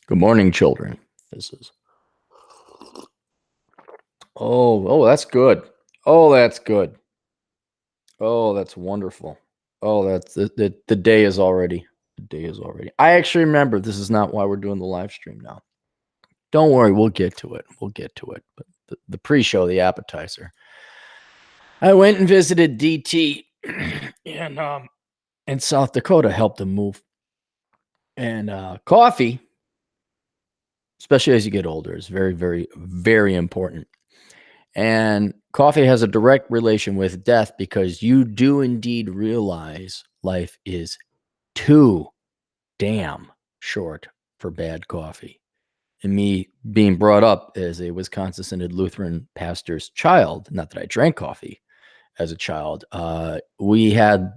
Good morning, children. This is. Oh, that's good. Oh, that's good. Oh, that's wonderful. Oh, that's the day is already. The day is already. I actually remember this is not why we're doing the live stream now. Don't worry, we'll get to it. We'll get to it. But the pre-show, the appetizer. I went and visited DT in South Dakota, helped him move. And coffee, especially as you get older, is very, very, very important. And coffee has a direct relation with death because you do indeed realize life is too damn short for bad coffee. And me being brought up as a Wisconsin Synod Lutheran pastor's child, not that I drank coffee as a child, we had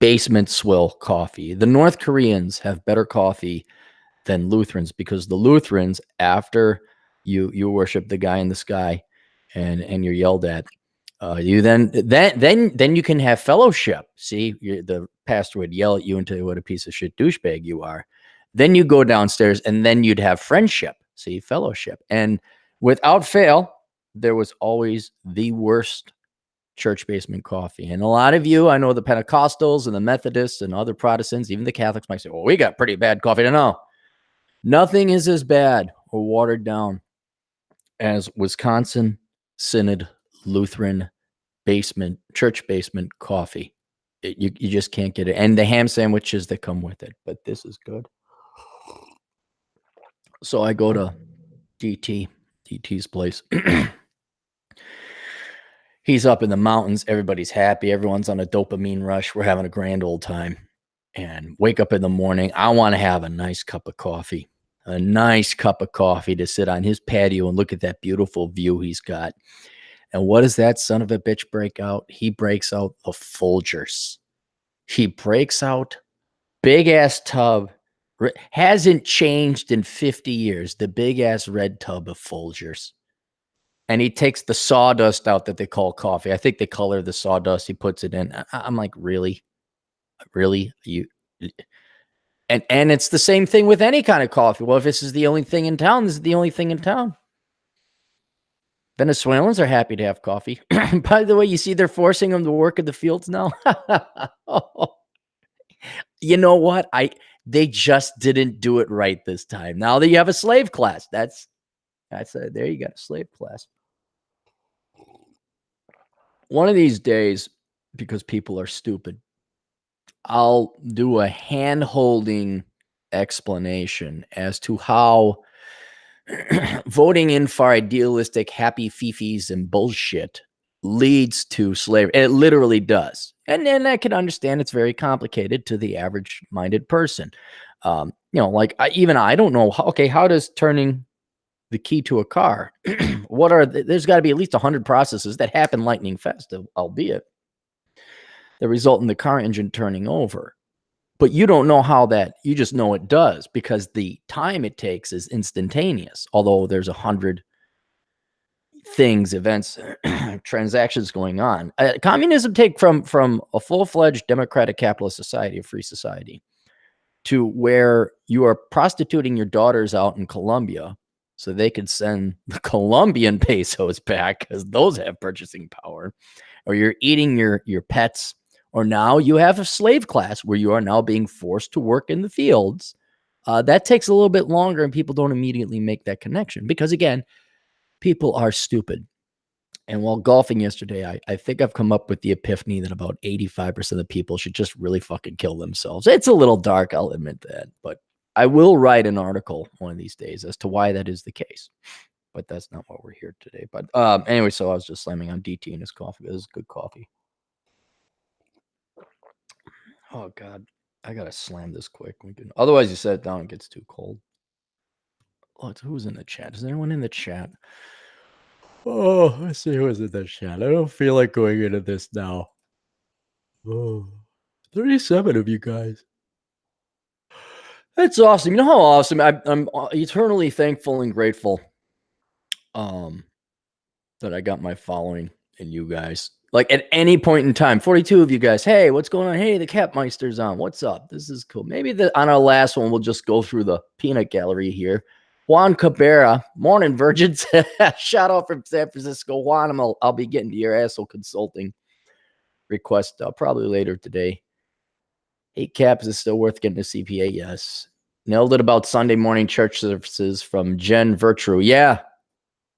basement swill coffee. The North Koreans have better coffee than Lutherans because the Lutherans, after you worship the guy in the sky, and you're yelled at, you then you can have fellowship. See, the pastor would yell at you and tell you what a piece of shit douchebag you are. Then you go downstairs, and then you'd have friendship. See, fellowship, and without fail, there was always the worst church basement coffee. And a lot of you, I know the Pentecostals and the Methodists and other Protestants, even the Catholics, might say, "Well, we got pretty bad coffee." No, nothing is as bad or watered down as Wisconsin Synod Lutheran church basement coffee. You just can't get it. And the ham sandwiches that come with it. But this is good. So I go to DT's place. He's up in the mountains. Everybody's happy. Everyone's on a dopamine rush. We're having a grand old time. And wake up in the morning. I want to have a nice cup of coffee. A nice cup of coffee to sit on his patio and look at that beautiful view he's got. And what does that son of a bitch break out? He breaks out the Folgers. He breaks out big ass tub. Hasn't changed in 50 years. The big ass red tub of Folgers. And he takes the sawdust out that they call coffee. I think they color the sawdust. He puts it in. I'm like, really? Really? And it's the same thing with any kind of coffee. Well, if this is the only thing in town, this is the only thing in town. Venezuelans are happy to have coffee. By the way, you see they're forcing them to work in the fields now. You know what? They just didn't do it right this time. Now that you have a slave class, there you got a slave class. One of these days, because people are stupid, I'll do a hand-holding explanation as to how voting in for idealistic happy fifis and bullshit leads to slavery. It literally does. And I can understand it's very complicated to the average minded person. Like I don't know. How does turning the key to a car, there's got to be at least 100 processes that happen lightning fast, albeit that result in the car engine turning over. But you don't know how you just know it does because the time it takes is instantaneous. Although there's 100 things, events, transactions going on. Communism take from a full-fledged democratic capitalist society, a free society, to where you are prostituting your daughters out in Colombia so they could send the Colombian pesos back because those have purchasing power, or you're eating your pets. Or now you have a slave class where you are now being forced to work in the fields. That takes a little bit longer, and people don't immediately make that connection because, again, people are stupid. And while golfing yesterday, I think I've come up with the epiphany that about 85% of the people should just really fucking kill themselves. It's a little dark, I'll admit that. But I will write an article one of these days as to why that is the case. But that's not what we're here today. But anyway, so I was just slamming on DT and his coffee. This is good coffee. Oh, God. I got to slam this quick. Otherwise, you set it down, it gets too cold. Oh, who's in the chat? Is anyone in the chat? Oh, let's see who's in the chat. I don't feel like going into this now. Oh, 37 of you guys. That's awesome. You know how awesome I'm eternally thankful and grateful that I got my following and you guys. Like at any point in time, 42 of you guys, hey, what's going on? Hey, the Capmeister's on. What's up? This is cool. Maybe on our last one, we'll just go through the peanut gallery here. Juan Cabrera, morning, virgins. Shout out from San Francisco. Juan, I'll be getting to your asshole consulting request probably later today. 8 caps is still worth getting a CPA. Yes. Nailed it about Sunday morning church services from Jen Virtue. Yeah.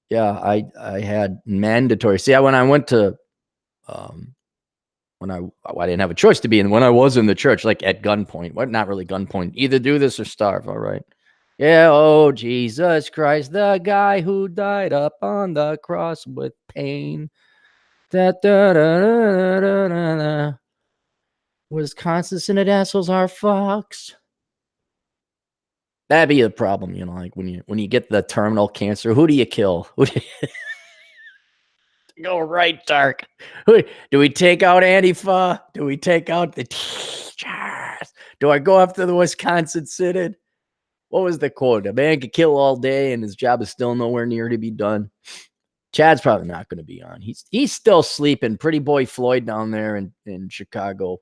Yeah. I had mandatory. See, when I went to, when I didn't have a choice to be in, when I was in the church, like at gunpoint, what? Not really gunpoint, either do this or starve. All right. Yeah. Oh, Jesus Christ, the guy who died up on the cross with pain. Da, da, da, da, da, da, da. Wisconsin Synod assholes are fucks. That'd be a problem, like when you get the terminal cancer, who do you kill? Go right dark. Do we take out Antifa? Do we take out the teachers? Do I go after the Wisconsin Synod? What was the quote? A man could kill all day and his job is still nowhere near to be done. Chad's probably not going to be on. He's still sleeping. Pretty boy Floyd down there in Chicago.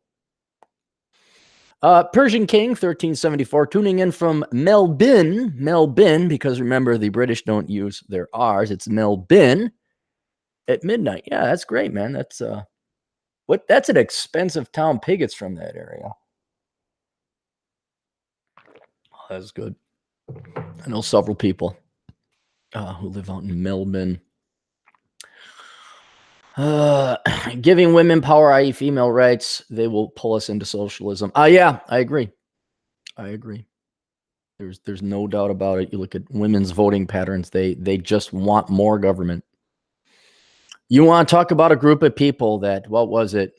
Persian King 1374 tuning in from Melbourne, because remember the British don't use their R's. It's Melbourne at midnight. Yeah, that's great, man. That's that's an expensive town. Pigot's from that area. Oh, that's good. I know several people who live out in Melbourne. Giving women power, i.e. female rights, they will pull us into socialism. Yeah, I agree. There's no doubt about it. You look at women's voting patterns, they just want more government. You want to talk about a group of people that, what was it?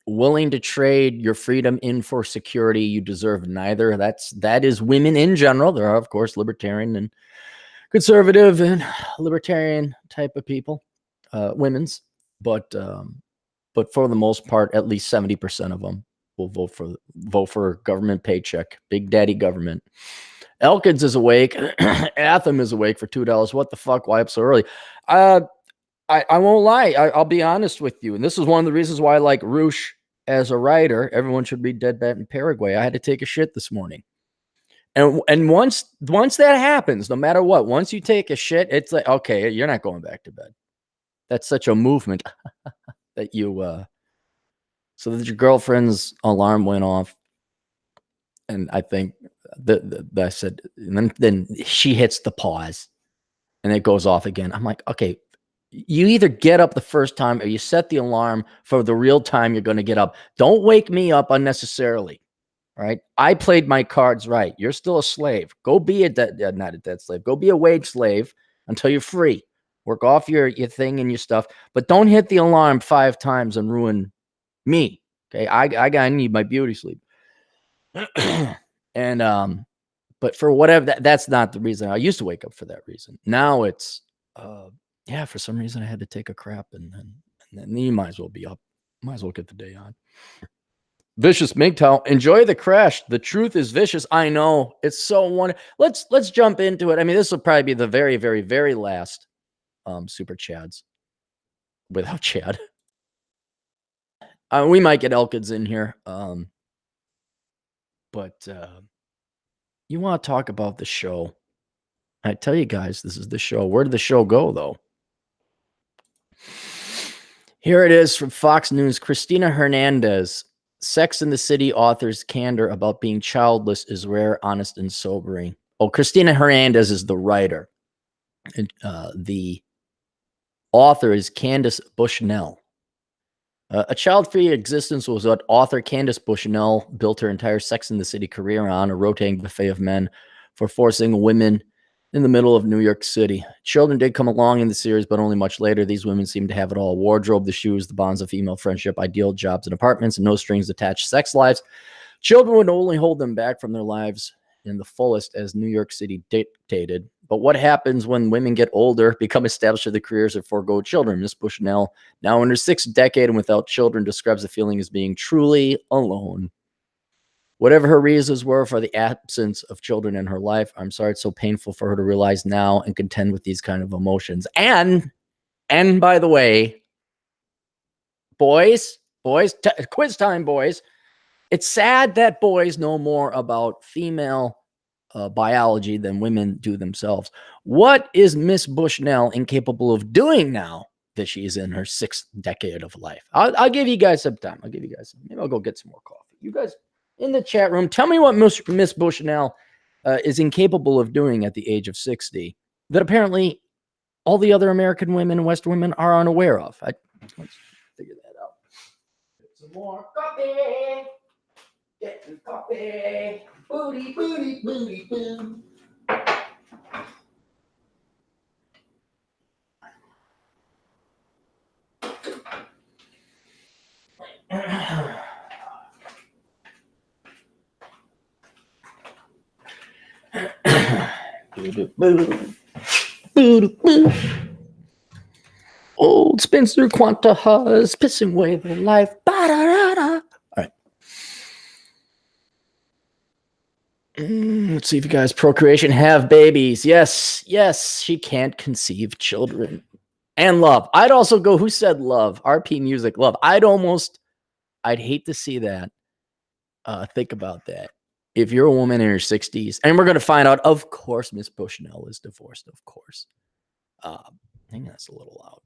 Willing to trade your freedom in for security. You deserve neither. That is women in general. There are, of course, libertarian and conservative and libertarian type of people, women's, but for the most part, at least 70% of them will vote for government paycheck, big daddy government. Elkins is awake. Atham is awake for $2. What the fuck? Why up so early? I won't lie. I'll be honest with you. And this is one of the reasons why I like Roosh as a writer. Everyone should read Dead Bat in Paraguay. I had to take a shit this morning. And once that happens, no matter what, once you take a shit, it's like, okay, you're not going back to bed. That's such a movement that you, so that your girlfriend's alarm went off. And I think I said, and then she hits the pause and it goes off again. I'm like, okay, you either get up the first time or you set the alarm for the real time you're going to get up. Don't wake me up unnecessarily. All right. I played my cards right. You're still a slave. Go be not a dead slave. Go be a wage slave until you're free. Work off your thing and your stuff, but don't hit the alarm 5 times and ruin me. Okay. I need my beauty sleep. And, but for whatever, that's not the reason. I used to wake up for that reason. Now it's, yeah, for some reason I had to take a crap and then you might as well be up. Might as well get the day on. Vicious MGTOW, enjoy the crash. The truth is vicious. I know. It's so wonderful. Let's jump into it. I mean, this will probably be the very, very, very last Super Chads without Chad. We might get Elkids in here. But you want to talk about the show. I tell you guys, this is the show. Where did the show go, though? Here it is from Fox News. Cristina Hernandez. Sex and the City author's candor about being childless is rare, honest, and sobering. Oh, Cristina Hernandez is the writer. And, the author is Candace Bushnell. A child-free existence was what author Candace Bushnell built her entire Sex and the City career on, a rotating buffet of men for forcing women in the middle of New York City. Children did come along in the series, but only much later. These women seemed to have it all: wardrobe, the shoes, the bonds of female friendship, ideal jobs and apartments, and no strings attached sex lives. Children would only hold them back from their lives in the fullest as New York City dictated. But what happens when women get older, become established in their careers, or forego children? Miss Bushnell, now in her 6th decade and without children, describes the feeling as being truly alone. Whatever her reasons were for the absence of children in her life, I'm sorry it's so painful for her to realize now and contend with these kind of emotions. And by the way, boys, quiz time, boys. It's sad that boys know more about female biology than women do themselves. What is Miss Bushnell incapable of doing now that she's in her 6th decade of life? I'll give you guys some time. Maybe I'll go get some more coffee. You guys in the chat room, tell me what Miss Bushnell is incapable of doing at the age of 60 that apparently all the other American women and West women are unaware of. Let's figure that out. Get some more coffee. Getting coffee. Booty, booty, booty, boom. Old spinster Quanta Hus pissing away their life. All right. Let's see if you guys procreation have babies. Yes, she can't conceive children. And love. I'd also go, who said love? RP Music, love. I'd hate to see that. Think about that. If you're a woman in her 60s, and we're going to find out, of course, Miss Bushnell is divorced, of course. I think that's a little loud.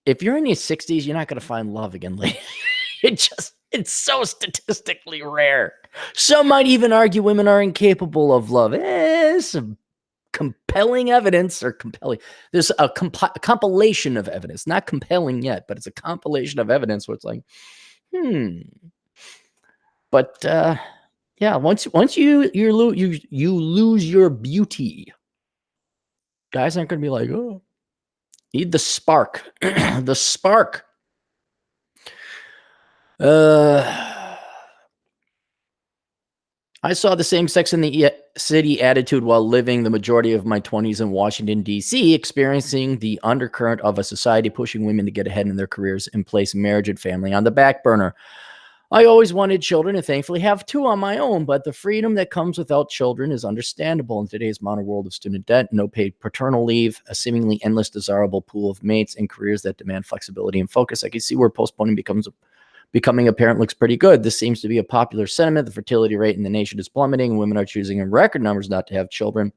If you're in your 60s, you're not going to find love again later. It's so statistically rare. Some might even argue women are incapable of love. Some compelling evidence, or compelling. There's a compilation of evidence, not compelling yet, but it's a compilation of evidence where it's like, But yeah, once you lose your beauty, guys aren't going to be like, oh, need the spark, the spark. I saw the same Sex in the City attitude while living the majority of my 20s in Washington, D.C., experiencing the undercurrent of a society pushing women to get ahead in their careers and place marriage and family on the back burner. I always wanted children and thankfully have 2 on my own, but the freedom that comes without children is understandable in today's modern world of student debt, no paid paternal leave, a seemingly endless desirable pool of mates, and careers that demand flexibility and focus. I can see where postponing becoming a parent looks pretty good. This seems to be a popular sentiment. The fertility rate in the nation is plummeting, and women are choosing in record numbers not to have children.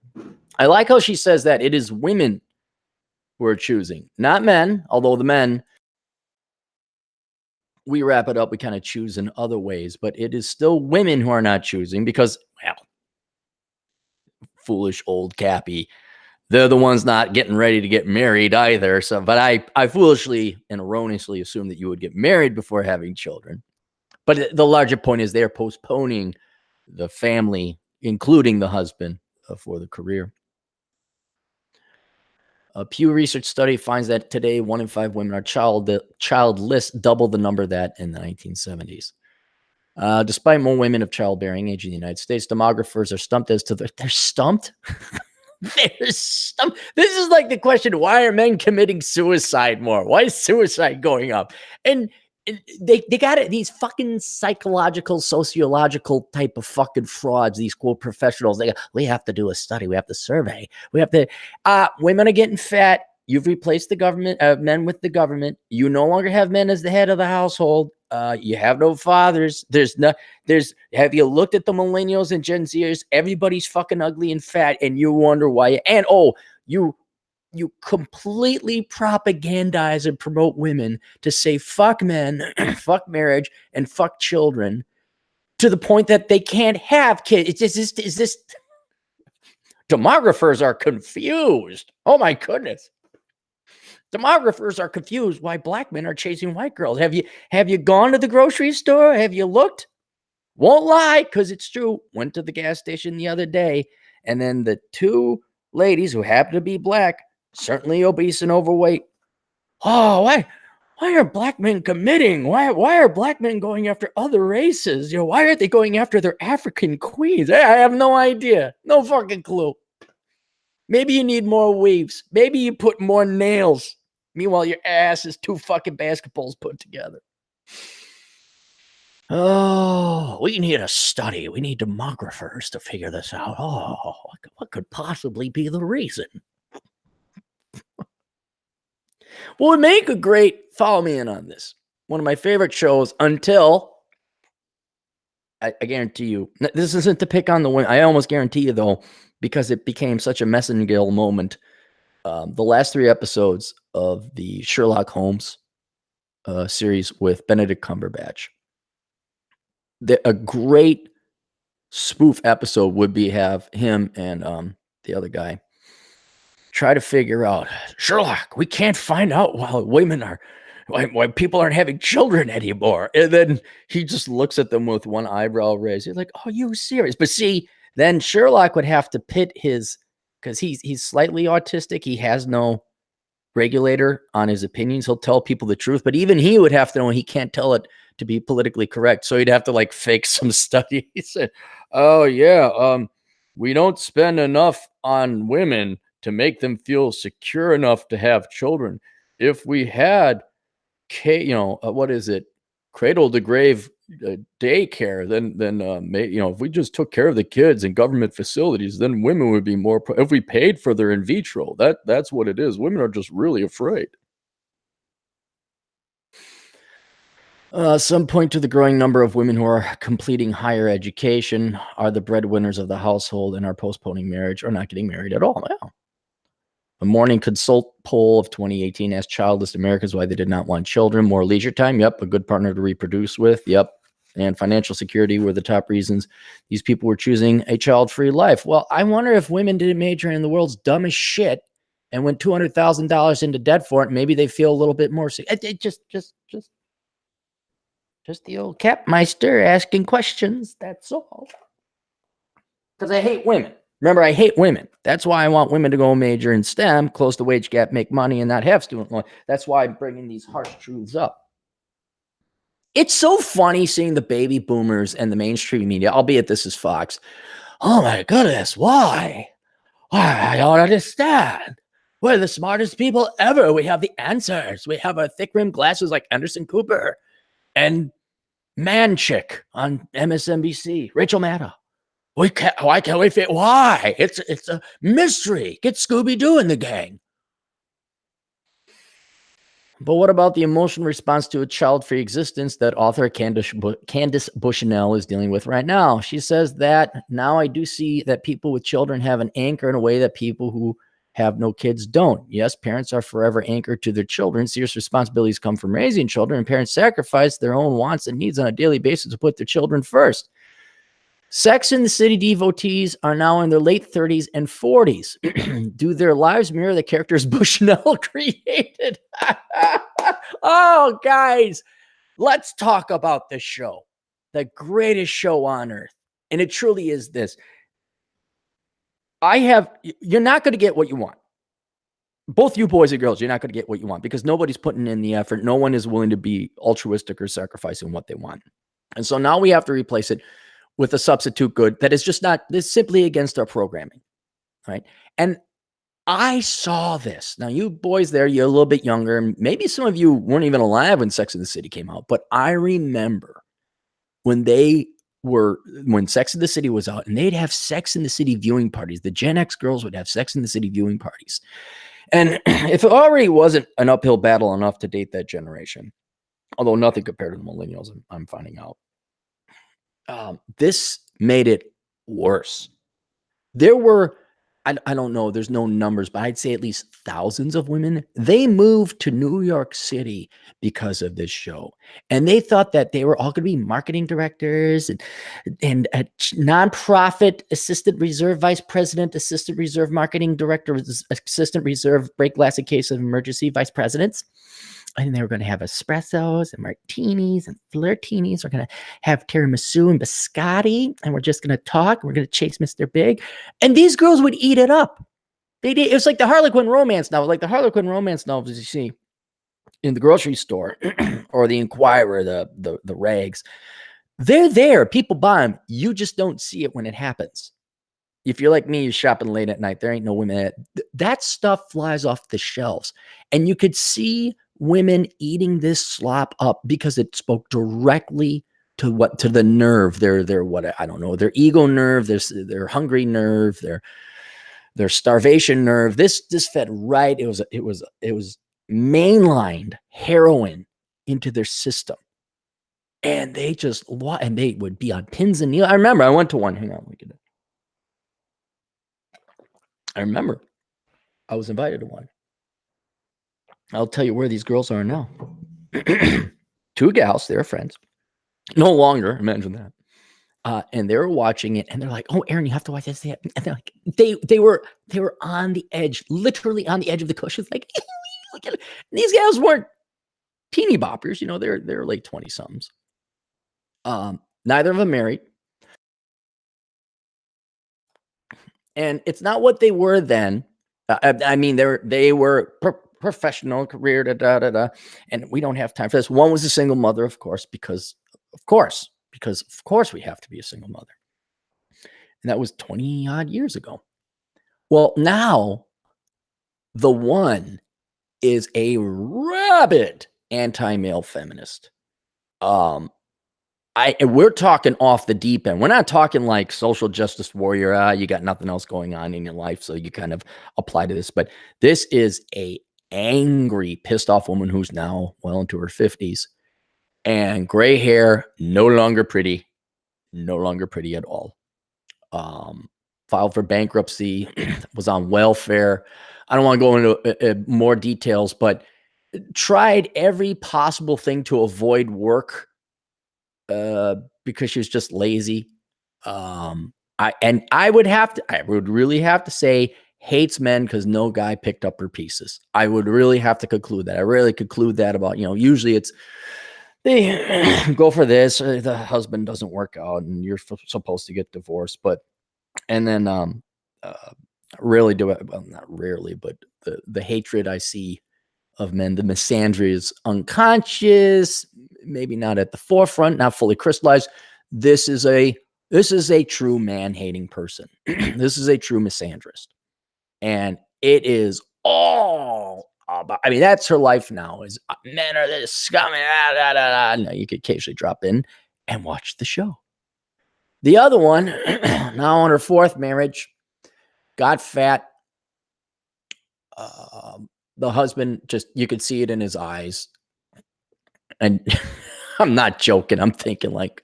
I like how she says that it is women who are choosing, not men, although the men, we wrap it up, we kind of choose in other ways, but it is still women who are not choosing because, well, foolish old Cappy, they're the ones not getting ready to get married either. So, but I foolishly and erroneously assumed that you would get married before having children. But the larger point is they're postponing the family, including the husband, for the career. A Pew Research study finds that today 1 in 5 women are childless, double the number that in the 1970s. Despite more women of childbearing age in the United States, demographers are stumped as to they're stumped. They're stumped. This is like the question: why are men committing suicide more? Why is suicide going up? And they got it. These fucking psychological, sociological type of fucking frauds. These quote professionals. We have to do a study. We have to survey. We have to. Women are getting fat. You've replaced the government, men with the government. You no longer have men as the head of the household. You have no fathers. Have you looked at the millennials and Gen Zers? Everybody's fucking ugly and fat, and you wonder why. And you completely propagandize and promote women to say fuck men, fuck marriage, and fuck children to the point that they can't have kids. Is this demographers are confused. Oh my goodness. Demographers are confused why black men are chasing white girls. Have you gone to the grocery store? Have you looked? Won't lie, because it's true. Went to the gas station the other day, and then the 2 ladies who happen to be black, certainly obese and overweight. Oh, why are black men committing? Why are black men going after other races? Why aren't they going after their African queens? I have no idea. No fucking clue. Maybe you need more weaves. Maybe you put more nails. Meanwhile, your ass is 2 fucking basketballs put together. Oh, we need a study. We need demographers to figure this out. Oh, what could possibly be the reason? Well, would make a great, follow me in on this. One of my favorite shows until I guarantee you, this isn't to pick on the women. I almost guarantee you, though, because it became such a Messenger moment. The last 3 episodes of the Sherlock Holmes series with Benedict Cumberbatch. A great spoof episode would be have him and the other guy try to figure out, Sherlock, we can't find out why people aren't having children anymore. And then he just looks at them with one eyebrow raised. He's like, "Oh, you serious?" But see, then Sherlock would have to pit his, because he's slightly autistic. He has no regulator on his opinions. He'll tell people the truth, but even he would have to know he can't tell it to be politically correct. So he'd have to like fake some study. He said, "Oh yeah, we don't spend enough on women to make them feel secure enough to have children. If we had, what is it, cradle to grave daycare, then if we just took care of the kids in government facilities, then women would be more. If we paid for their in vitro, that's what it is. Women are just really afraid." Some point to the growing number of women who are completing higher education, are the breadwinners of the household, and are postponing marriage or not getting married at all. Yeah. A Morning Consult poll of 2018 asked childless Americans why they did not want children. More leisure time. Yep. A good partner to reproduce with. Yep. And financial security were the top reasons these people were choosing a child-free life. Well, I wonder if women didn't major in the world's dumbest shit and went $200,000 into debt for it. Maybe they feel a little bit more. Just the old Capmeister asking questions. That's all. Because I hate women. Remember, I hate women. That's why I want women to go major in STEM, close the wage gap, make money, and not have student loan. That's why I'm bringing these harsh truths up. It's so funny seeing the baby boomers and the mainstream media, albeit this is Fox. Oh my goodness, why? I don't understand. We're the smartest people ever. We have the answers. We have our thick-rimmed glasses like Anderson Cooper and Man Chick on MSNBC, Rachel Maddow. Why can't we fit? Why? It's a mystery. Get Scooby-Doo in the gang. But what about the emotional response to a child-free existence that author Candace Bushnell is dealing with right now? She says that now I do see that people with children have an anchor in a way that people who have no kids don't. Yes, parents are forever anchored to their children. Serious responsibilities come from raising children, and parents sacrifice their own wants and needs on a daily basis to put their children first. Sex and the City devotees are now in their late 30s and 40s. Do their lives mirror the characters Bushnell created? Oh, guys, let's talk about this show. The greatest show on earth. And it truly is this. You're not going to get what you want. Both you boys and girls, you're not going to get what you want because nobody's putting in the effort. No one is willing to be altruistic or sacrificing what they want. And so now we have to replace it with a substitute good that is just not, this simply against our programming, right? And I saw this. Now, you boys there, you're a little bit younger. Maybe some of you weren't even alive when Sex and the City came out, but I remember when Sex and the City was out and they'd have Sex and the City viewing parties. The Gen X girls would have Sex and the City viewing parties. And if it already wasn't an uphill battle enough to date that generation, although nothing compared to the millennials, I'm finding out. This made it worse. There were, I don't know, there's no numbers, but I'd say at least thousands of women. They moved to New York City because of this show. And they thought that they were all going to be marketing directors and a nonprofit assistant reserve vice president, assistant reserve marketing director, assistant reserve break glass in case of emergency vice presidents. And they were going to have espressos and martinis and flirtinis. We're going to have tiramisu and biscotti. And we're just going to talk. We're going to chase Mr. Big. And these girls would eat it up. They did. It was like the Harlequin romance novel, like the Harlequin romance novels you see in the grocery store or the Inquirer, the rags. They're there. People buy them. You just don't see it when it happens. If you're like me, you're shopping late at night. There ain't no women. That stuff flies off the shelves. And you could see women eating this slop up because it spoke directly to the nerve, their ego nerve, their hungry nerve, their starvation nerve. This fed right. It was mainlined heroin into their system. And they just, and they would be on pins and needles. I remember I went to one. Hang on. I remember I was invited to one. I'll tell you where these girls are now. Two gals, they're friends. No longer, imagine that. And they were watching it, and they're like, "Oh, Aaron, you have to watch this." And they're like, they were on the edge, literally on the edge of the cushions. Like, look at it. And these gals weren't teeny boppers, you know, they're late 20 somethings. Neither of them married, and it's not what they were then. I mean, they were professional career, and we don't have time for this. One was a single mother, of course, because of course we have to be a single mother. And that was 20 odd years ago. Well, now the one is a rabid anti-male feminist. We're talking off the deep end. We're not talking like social justice warrior. You got nothing else going on in your life, so you kind of apply to this. But this is a angry, pissed off woman who's now well into her 50s, and gray hair, no longer pretty at all. Filed for bankruptcy, was on welfare. I don't want to go into more details, but tried every possible thing to avoid work because she was just lazy. I would really have to say hates men because no guy picked up her pieces. I would really have to conclude that. I really conclude that about, usually it's they go for this, the husband doesn't work out and you're supposed to get divorced, and then really do it. Well, not rarely, but the hatred I see of men, the misandry is unconscious, maybe not at the forefront, not fully crystallized. This is a true man-hating person. This is a true misandrist. And it is all about, I mean, that's her life now, is men are this scum. No, you could occasionally drop in and watch the show. The other one, now on her fourth marriage, got fat. The husband, just, you could see it in his eyes. And I'm not joking. I'm thinking like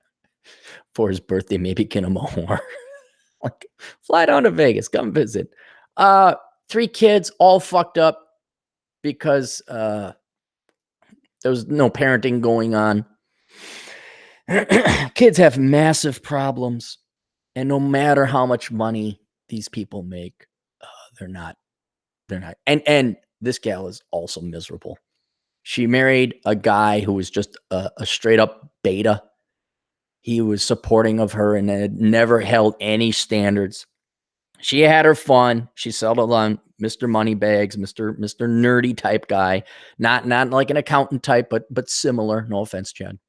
for his birthday, maybe get him a whore. Like, fly down to Vegas, come visit. 3 kids, all fucked up because there was no parenting going on. Kids have massive problems. And no matter how much money these people make, they're not. And this gal is also miserable. She married a guy who was just a straight up beta. He was supporting of her and had never held any standards. She had her fun. She settled on Mr. Moneybags, Mr. Nerdy type guy, not like an accountant type, but similar. No offense, Chad.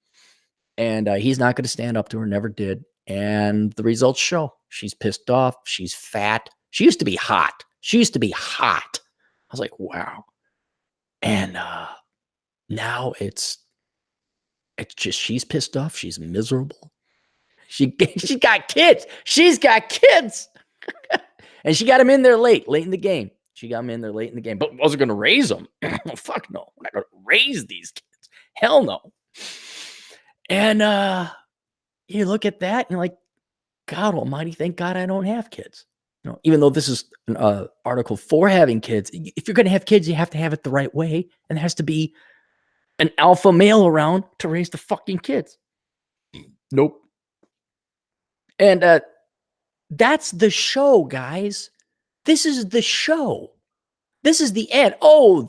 And he's not going to stand up to her. Never did. And the results show. She's pissed off. She's fat. She used to be hot. I was like, wow. And now it's just, she's pissed off. She's miserable. She got kids. She's got kids. And she got him in there late in the game. But wasn't going to raise them. Fuck no. We're not going to raise these kids. Hell no. And you look at that and you're like, God almighty, thank God I don't have kids. Even though this is an article for having kids, if you're going to have kids, you have to have it the right way. And there has to be an alpha male around to raise the fucking kids. Nope. And that's the show, guys. This is the show. This is the end. Oh,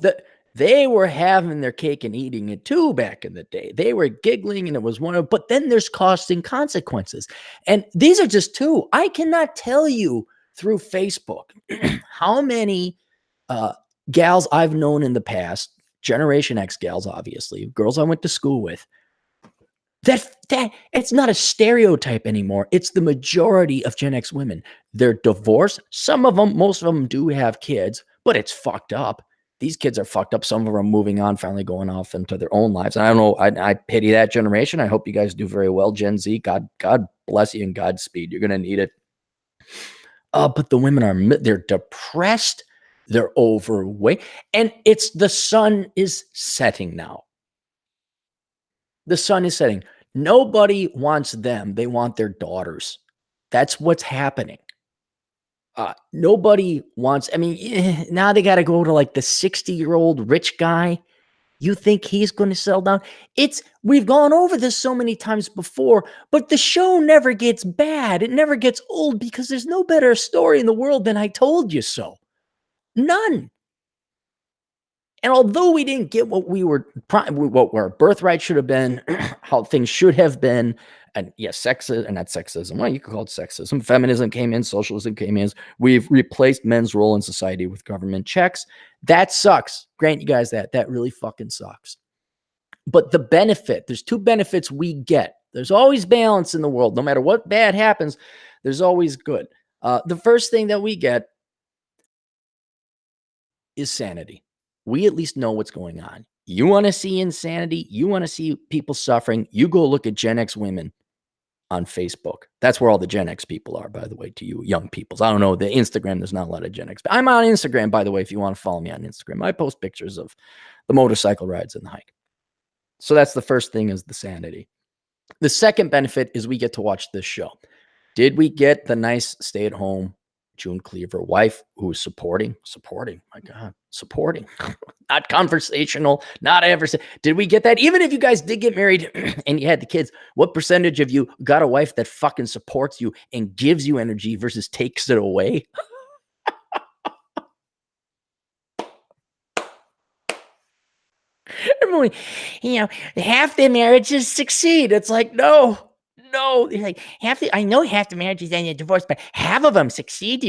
they were having their cake and eating it too back in the day. They were giggling and it was one of, but then there's costs and consequences. And these are just two. I cannot tell you through Facebook how many gals I've known in the past, Generation X gals, obviously, girls I went to school with, that it's not a stereotype anymore. It's the majority of Gen X women. They're divorced. Some of them, most of them do have kids, but it's fucked up. These kids are fucked up. Some of them are moving on, finally going off into their own lives. And I don't know. I pity that generation. I hope you guys do very well, Gen Z. God bless you and Godspeed. You're going to need it. But the women they're depressed. They're overweight. And it's the sun is setting now. The sun is setting. Nobody wants them. They want their daughters. That's what's happening. Nobody wants, I mean, now they got to go to like the 60-year-old rich guy. You think he's going to sell down? We've gone over this so many times before, but the show never gets bad. It never gets old because there's no better story in the world than I told you so. None. And although we didn't get what what our birthright should have been, how things should have been, and yes, sexism, and not sexism. Well, you could call it sexism. Feminism came in, socialism came in. We've replaced men's role in society with government checks. That sucks. Grant you guys that. That really fucking sucks. But the benefit, there's two benefits we get. There's always balance in the world. No matter what bad happens, there's always good. The first thing that we get is sanity. We at least know what's going on. You want to see insanity? You want to see people suffering? You go look at Gen X women on Facebook. That's where all the Gen X people are, by the way, to you young peoples. I don't know. The Instagram, there's not a lot of Gen X. But I'm on Instagram, by the way, if you want to follow me on Instagram. I post pictures of the motorcycle rides and the hike. So that's the first thing, is the sanity. The second benefit is we get to watch this show. Did we get the nice stay-at-home June Cleaver wife who is supporting, my God, supporting, not conversational, not ever. Did we get that? Even if you guys did get married and you had the kids, what percentage of you got a wife that fucking supports you and gives you energy versus takes it away? Everyone, half the marriages succeed. It's like, no. Like I know half the marriages end in divorce, but half of them succeed,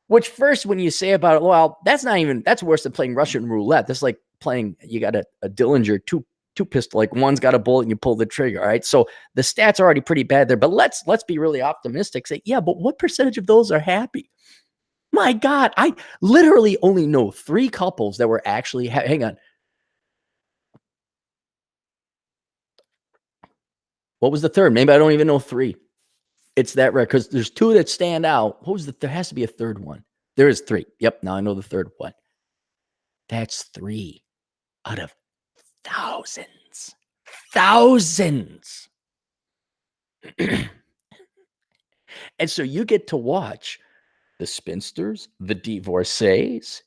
Which first, when you say about it, well, that's worse than playing Russian roulette. That's like playing, you got a Dillinger two pistol, like one's got a bullet and you pull the trigger. All right. So the stats are already pretty bad there, but let's be really optimistic. Say, yeah, but what percentage of those are happy? My God, I literally only know 3 couples that were actually, hang on. What was the third? Maybe I don't even know 3. It's that rare because there's 2 that stand out. There has to be a third one. There is 3. Yep. Now I know the third one. That's 3 out of thousands. Thousands. And so you get to watch the spinsters, the divorcees,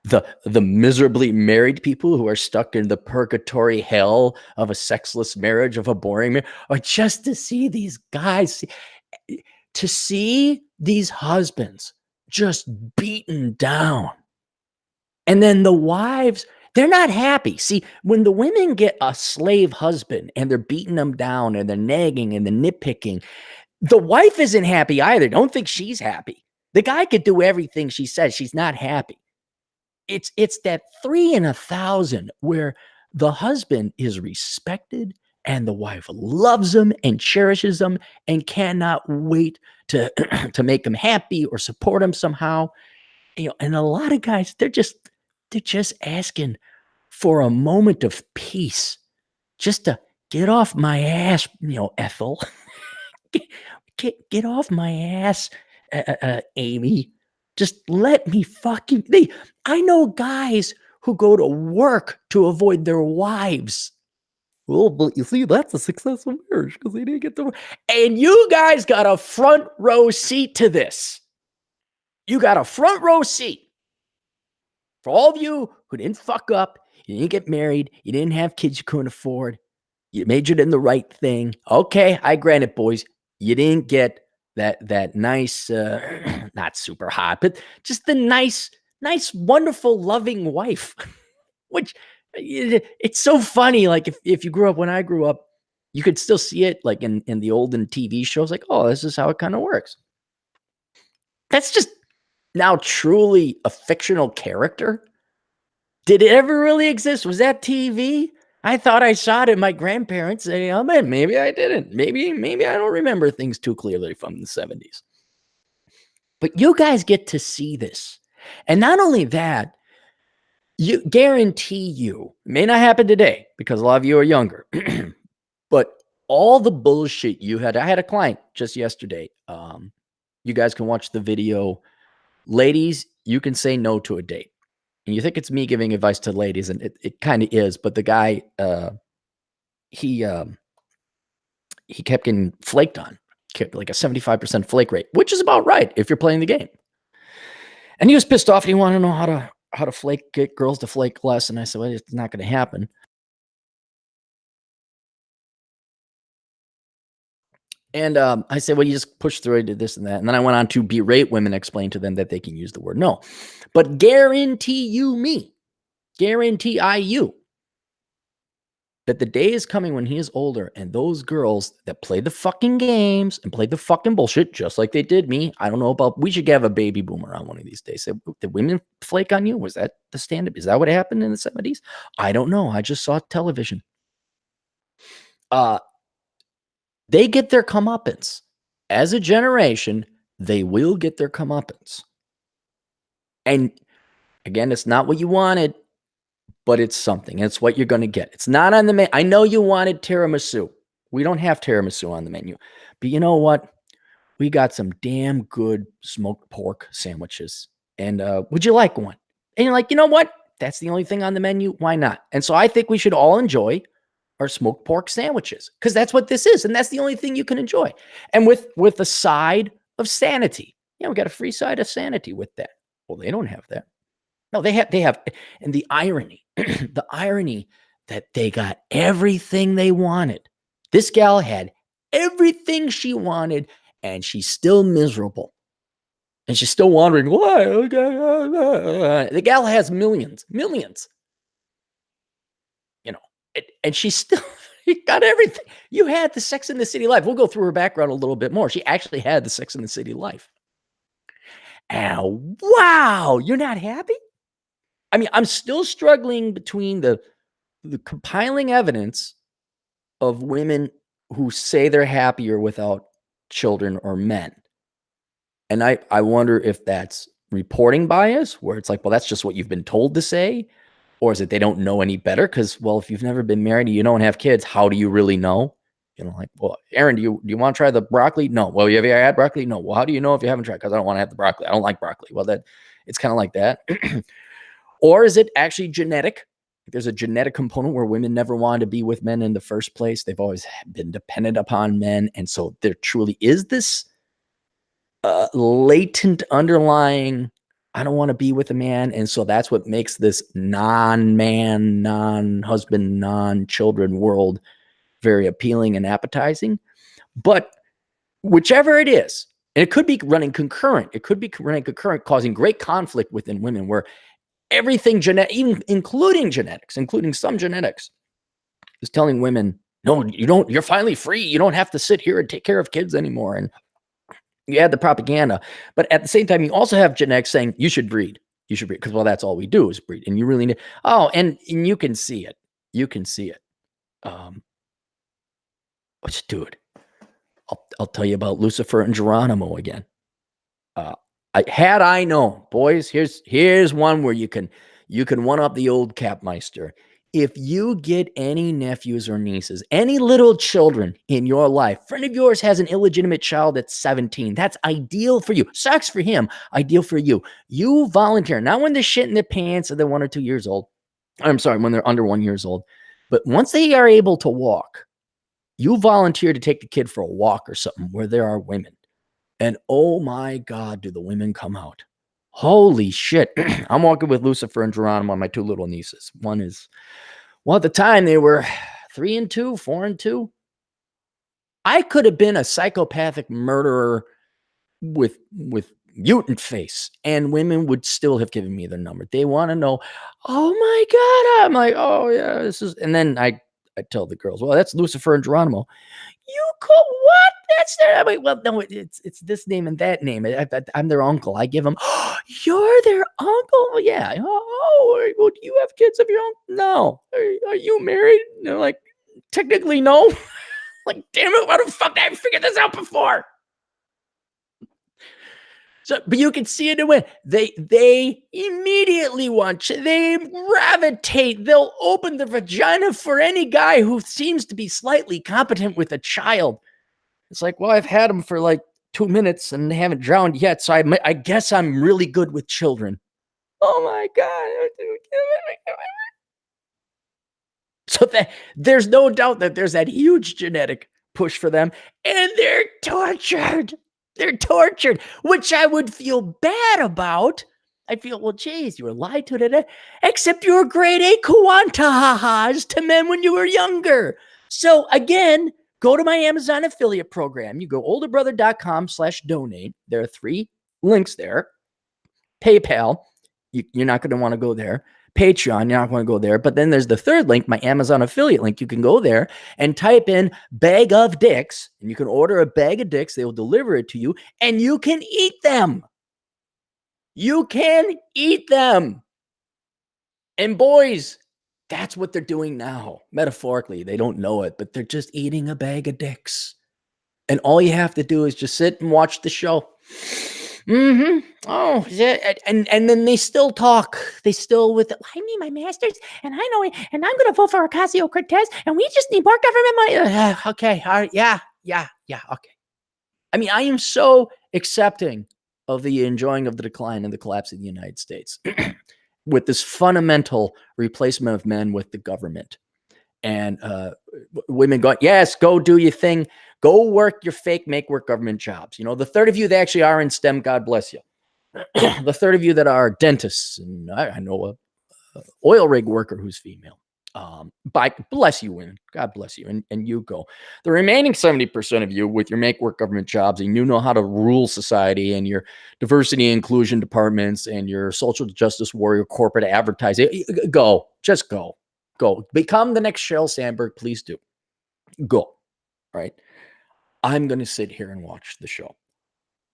the miserably married people who are stuck in the purgatory hell of a sexless marriage, of a boring marriage, or just to see these guys, to see these husbands just beaten down. And then the wives, they're not happy. See, when the women get a slave husband and they're beating them down and they're nagging and they're nitpicking, the wife isn't happy either. Don't think she's happy. The guy could do everything she says. She's not happy. It's that 3 in 1,000 where the husband is respected and the wife loves him and cherishes him and cannot wait to to make him happy or support him somehow. And a lot of guys, they're just asking for a moment of peace, just to get off my ass, Ethel. get off my ass, Amy. Just let me fucking. I know guys who go to work to avoid their wives. Well, but you see, that's a successful marriage because they didn't get to work. And you guys got a front row seat to this. You got a front row seat. For all of you who didn't fuck up, you didn't get married, you didn't have kids you couldn't afford, you majored in the right thing. Okay, I grant it, boys. You didn't get that nice, not super hot, but just the nice, wonderful, loving wife. Which it's so funny. Like if you grew up when I grew up, you could still see it like in the olden TV shows. Like, oh, this is how it kind of works. That's just now truly a fictional character. Did it ever really exist? Was that TV? I thought I saw it in my grandparents. Oh man, maybe I didn't. Maybe I don't remember things too clearly from the 70s. But you guys get to see this. And not only that, you guarantee you, it may not happen today because a lot of you are younger, but all the bullshit you had. I had a client just yesterday. You guys can watch the video ladies, you can say no to a date. And you think it's me giving advice to ladies, and it kind of is, but the guy, he he kept getting flaked on, kept like a 75% flake rate, which is about right if you're playing the game. And he was pissed off. And he wanted to know how to flake, get girls to flake less. And I said, well, it's not going to happen. And I said, well, you just push through. I did this and that. And then I went on to berate women, explain to them that they can use the word no. But guarantee you that the day is coming when he is older and those girls that play the fucking games and play the fucking bullshit, just like they did me. I don't know about, we should have a baby boomer on one of these days. Did women flake on you? Was that the stand-up? Is that what happened in the 70s? I don't know. I just saw television. They get their comeuppance. As a generation, they will get their comeuppance. And again, it's not what you wanted, but it's something. It's what you're going to get. It's not on the menu. I know you wanted tiramisu. We don't have tiramisu on the menu. But you know what? We got some damn good smoked pork sandwiches. And would you like one? And you're like, you know what? That's the only thing on the menu. Why not? And so I think we should all enjoy our smoked pork sandwiches, because that's what this is. And that's the only thing you can enjoy. And with a side of sanity. Yeah, we got a free side of sanity with that. Well, they don't have that. No, they have, and the irony, the irony that they got everything they wanted. This gal had everything she wanted, and she's still miserable. And she's still wondering, why? The gal has millions. You know, and she's still got everything. You had the Sex in the City life. We'll go through her background a little bit more. She actually had the Sex in the City life. And wow, you're not happy? I mean, I'm still struggling between the compiling evidence of women who say they're happier without children or men. And I wonder if that's reporting bias, where it's like, well, that's just what you've been told to say. Or is it they don't know any better? Because, well, if you've never been married and you don't have kids, how do you really know? You know, like, well, Aaron, do you want to try the broccoli? No. Well, have you had broccoli? No. Well, how do you know if you haven't tried? Because I don't want to have the broccoli. I don't like broccoli. Well, it's kind of like that. Or is it actually genetic? There's a genetic component where women never wanted to be with men in the first place. They've always been dependent upon men. And so there truly is this latent underlying, I don't want to be with a man. And so that's what makes this non-man, non-husband, non-children world very appealing and appetizing. But whichever it is, and it could be running concurrent. It could be running concurrent, causing great conflict within women where everything genetic, even including some genetics, is telling women, no, you don't, you're finally free. You don't have to sit here and take care of kids anymore. And you add the propaganda, but at the same time, you also have genetics saying you should breed. You should breed because, well, that's all we do is breed. And you really need, and you can see it. You can see it. Dude, I'll tell you about Lucifer and Geronimo again. Had I known, boys, here's one where you can one up the old Capmeister. If you get any nephews or nieces, any little children in your life, friend of yours has an illegitimate child at 17, that's ideal for you. Sucks for him, ideal for you. You volunteer, not when they're shit in their pants and they're 1 or 2 years old. I'm sorry, when they're under 1 year old. But once they are able to walk, you volunteer to take the kid for a walk or something where there are women. And oh my God, do the women come out. Holy shit. I'm walking with Lucifer and Geronimo, my 2 little nieces. One is, well, at the time they were 3 and 2, 4 and 2. I could have been a psychopathic murderer with mutant face, and women would still have given me their number. They want to know, oh my God. I'm like, oh yeah, this is, and then I tell the girls, well, that's Lucifer and Geronimo. You could what? That's their, I mean, well, no, it's this name and that name. I'm their uncle. I give them, oh, you're their uncle? Yeah. Oh, well, do you have kids of your own? No. Are you married? And they're like, technically, no. Like, damn it, what the fuck? I haven't figured this out before. So, but you can see it in when they immediately they gravitate, they'll open the vagina for any guy who seems to be slightly competent with a child. It's like, well, I've had them for like 2 minutes and they haven't drowned yet. So I guess I'm really good with children. Oh my God. So that there's no doubt that there's that huge genetic push for them, and they're tortured. They're tortured, which I would feel bad about. I feel, well, geez, you were lied to today. Except you were grade A Kuantahahas to men when you were younger. So again, go to my Amazon affiliate program. You go olderbrother.com/donate. There are 3 links there. PayPal, you're not going to want to go there. Patreon, you're not going to go there. But then there's the 3rd link, my Amazon affiliate link. You can go there and type in bag of dicks, and you can order a bag of dicks. They will deliver it to you, and you can eat them. You can eat them. And boys, that's what they're doing now. Metaphorically, they don't know it, but they're just eating a bag of dicks. And all you have to do is just sit and watch the show. Oh, yeah. And then they still talk. They still with, I need my masters, and I know it, and I'm gonna vote for Ocasio-Cortez, and we just need more government money. Okay, all right, yeah, okay. I mean, I am so accepting of the enjoying of the decline and the collapse of the United States with this fundamental replacement of men with the government. And women going, yes, go do your thing. Go work your fake make work government jobs. You know, the 3rd of you that actually are in STEM, God bless you. The 3rd of you that are dentists, and I know a oil rig worker who's female. But bless you, women. God bless you. And you go. The remaining 70% of you with your make work government jobs, and you know how to rule society, and your diversity and inclusion departments, and your social justice warrior corporate advertising. Go. Just go. Go. Become the next Sheryl Sandberg. Please do. Go. Right. I'm going to sit here and watch the show.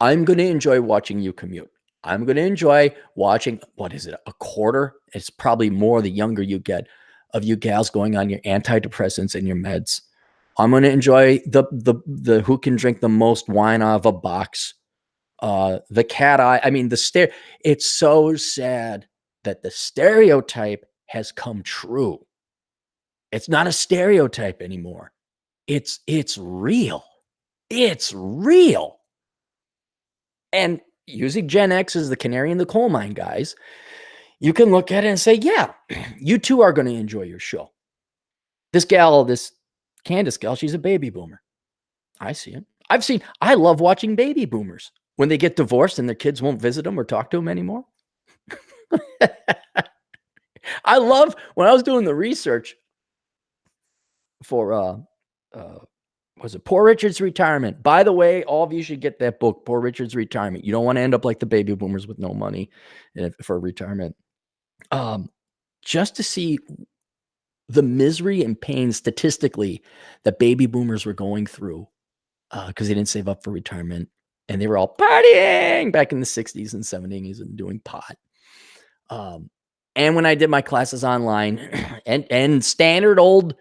I'm going to enjoy watching you commute. I'm going to enjoy watching, what is it, a quarter? It's probably more the younger you get of you gals going on your antidepressants and your meds. I'm going to enjoy the who can drink the most wine out of a box. The cat eye. I mean, it's so sad that the stereotype has come true. It's not a stereotype anymore. It's real. It's real. And using Gen X as the canary in the coal mine, guys, you can look at it and say, yeah, you too are going to enjoy your show. This Candace gal, she's a baby boomer. I see it. I love watching baby boomers when they get divorced and their kids won't visit them or talk to them anymore. I love when I was doing the research for was it Poor Richard's Retirement? By the way, all of you should get that book, Poor Richard's Retirement. You don't want to end up like the baby boomers with no money for retirement. Just to see the misery and pain statistically that baby boomers were going through because they didn't save up for retirement, and they were all partying back in the 60s and 70s and doing pot. And when I did my classes online, and standard old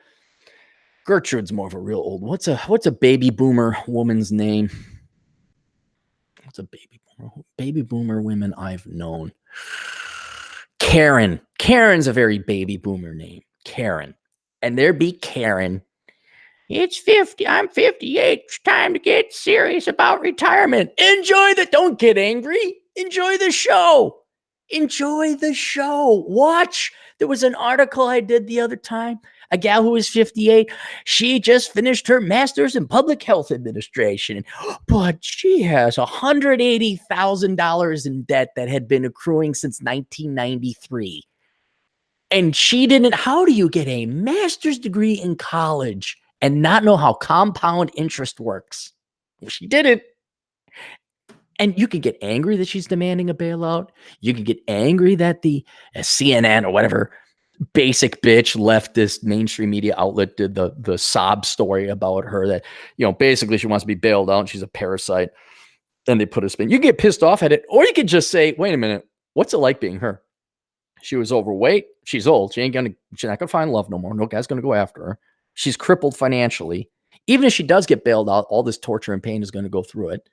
Gertrude's more of a real old. What's a baby boomer woman's name? What's a baby boomer? Baby boomer women I've known. Karen. Karen's a very baby boomer name. Karen. And there be Karen. It's 50. I'm 58. It's time to get serious about retirement. Enjoy don't get angry. Enjoy the show. Enjoy the show. Watch. There was an article I did the other time. A gal who was 58, she just finished her master's in public health administration, but she has $180,000 in debt that had been accruing since 1993. And she didn't. How do you get a master's degree in college and not know how compound interest works? Well, she did it. And you could get angry that she's demanding a bailout. You could get angry that the CNN or whatever basic bitch leftist mainstream media outlet did the sob story about her that, basically she wants to be bailed out and she's a parasite. And they put a spin. You get pissed off at it, or you could just say, wait a minute, what's it like being her? She was overweight. She's old. She's not gonna find love no more. No guy's gonna go after her. She's crippled financially. Even if she does get bailed out, all this torture and pain is going to go through it.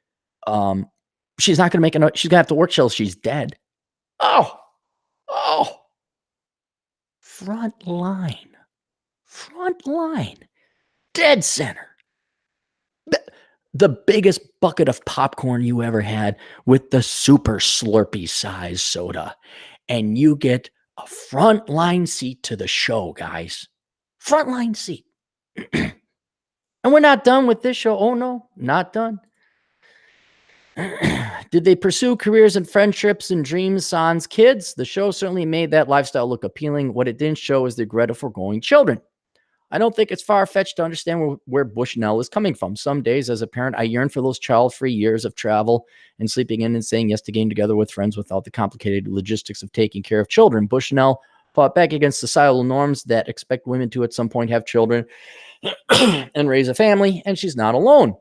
She's not going to she's going to have to work till she's dead. Oh, front line, dead center. the biggest bucket of popcorn you ever had with the super slurpy size soda. And you get a front line seat to the show, guys. Front line seat. And we're not done with this show. Oh, no, not done. Did they pursue careers and friendships and dreams sans kids? The show certainly made that lifestyle look appealing. What it didn't show is the regret of foregoing children. I don't think it's far-fetched to understand where Bushnell is coming from. Some days, as a parent, I yearn for those child-free years of travel and sleeping in and saying yes to getting together with friends without the complicated logistics of taking care of children. Bushnell fought back against societal norms that expect women to at some point have children and raise a family, and she's not alone.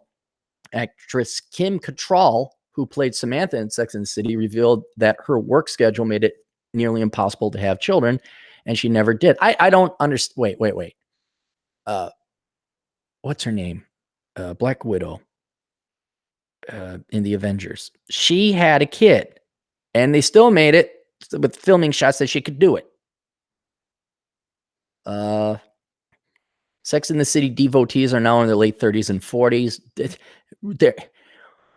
Actress Kim Cattrall, who played Samantha in Sex and the City, revealed that her work schedule made it nearly impossible to have children, and she never did. I don't understand. Wait. What's her name? Black Widow in the Avengers. She had a kid, and they still made it with filming shots that she could do it. Sex and the City devotees are now in their late 30s and 40s.